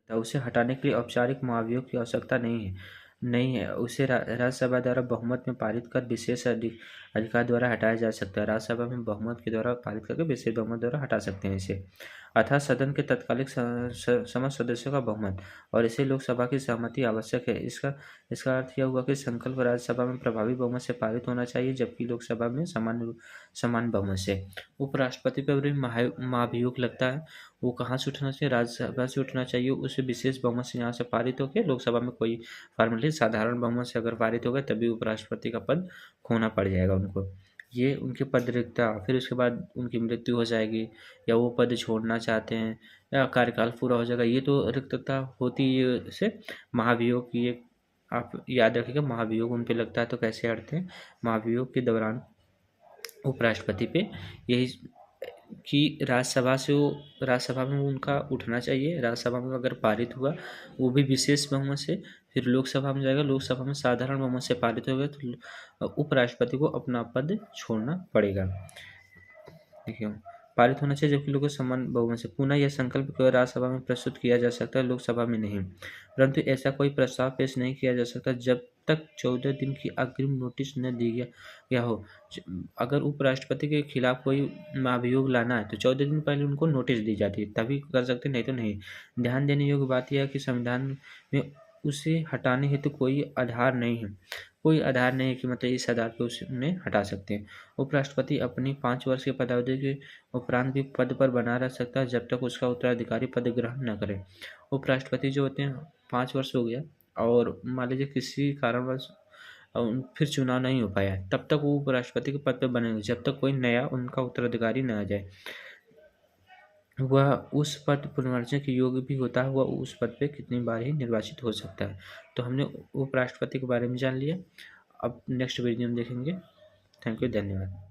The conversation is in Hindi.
उसे हटाने के लिए औपचारिक महाभियोग की आवश्यकता नहीं है। उसे राज्यसभा द्वारा बहुमत में पारित कर विशेष अधिकार द्वारा हटाया जा सकता है। राज्यसभा में बहुमत के द्वारा पारित करके विशेष बहुमत द्वारा हटा सकते हैं इसे, अर्थात सदन के तत्कालिक समस्त सदस्यों का बहुमत, और इसे लोकसभा की सहमति आवश्यक है। इसका अर्थ यह हुआ कि संकल्प राज्यसभा में प्रभावी बहुमत से पारित होना चाहिए, जबकि लोकसभा में समान बहुमत से। उपराष्ट्रपति पर भी महाभियोग लगता है। वो कहाँ से उठना चाहिए? राज्यसभा से उठना चाहिए। उसे विशेष बहुमत से यहाँ से पारित होकर लोकसभा में कोई फॉर्मली साधारण बहुमत से अगर पारित हो गए तभी उपराष्ट्रपति का पद खोना पड़ जाएगा उनको। ये उनके पद रिक्तता, फिर उसके बाद उनकी मृत्यु हो जाएगी, या वो पद छोड़ना चाहते हैं, या कार्यकाल पूरा हो जाएगा, ये तो रिक्तता होती है। से महाभियोग की एक आप याद रखिएगा, महाभियोग उन पे लगता है तो कैसे हटते हैं। महाभियोग के दौरान उपराष्ट्रपति पे यही कि राज्यसभा में उनका उठना चाहिए। राज्यसभा में अगर पारित हुआ वो भी विशेष बहुमत से, फिर लोकसभा में जाएगा, लोकसभा में साधारण बहुमत से पारित हो गया तो उपराष्ट्रपति को अपना पद छोड़ना पड़ेगा। देखिए, पारित होना चाहिए जबकि लोगों समान बहुमत से। पुनः यह संकल्प केवल राज्यसभा में प्रस्तुत किया जा सकता है, लोकसभा में नहीं। परंतु ऐसा कोई प्रस्ताव पेश नहीं किया जा सकता जब तक 14 दिन की अग्रिम नोटिस न दी गया हो। अगर उपराष्ट्रपति के खिलाफ कोई महाभियोग लाना है तो 14 दिन पहले उनको नोटिस दी जाती है, तभी कर सकते, नहीं तो नहीं। ध्यान देने योग्य बात यह है कि संविधान में उसे हटाने हेतु कोई आधार नहीं है। कोई आधार नहीं है कि मतलब इस आधार पर उन्हें हटा सकते हैं। उपराष्ट्रपति अपनी 5 वर्ष की पदावधि के उपरांत भी पद पर बना रह सकता है जब तक उसका उत्तराधिकारी पद ग्रहण न करे। उपराष्ट्रपति जो होते हैं 5 वर्ष हो गया और मान लीजिए किसी कारणवश फिर चुनाव नहीं हो पाया, तब तक वो उपराष्ट्रपति के पद पर बने जब तक कोई नया उनका उत्तराधिकारी न आ जाए। वह उस पद पुनर्वाचन के योग्य भी होता है, वह उस पद पे कितनी बार ही निर्वाचित हो सकता है। तो हमने उपराष्ट्रपति के बारे में जान लिया। अब नेक्स्ट वीडियो में देखेंगे। थैंक यू, धन्यवाद।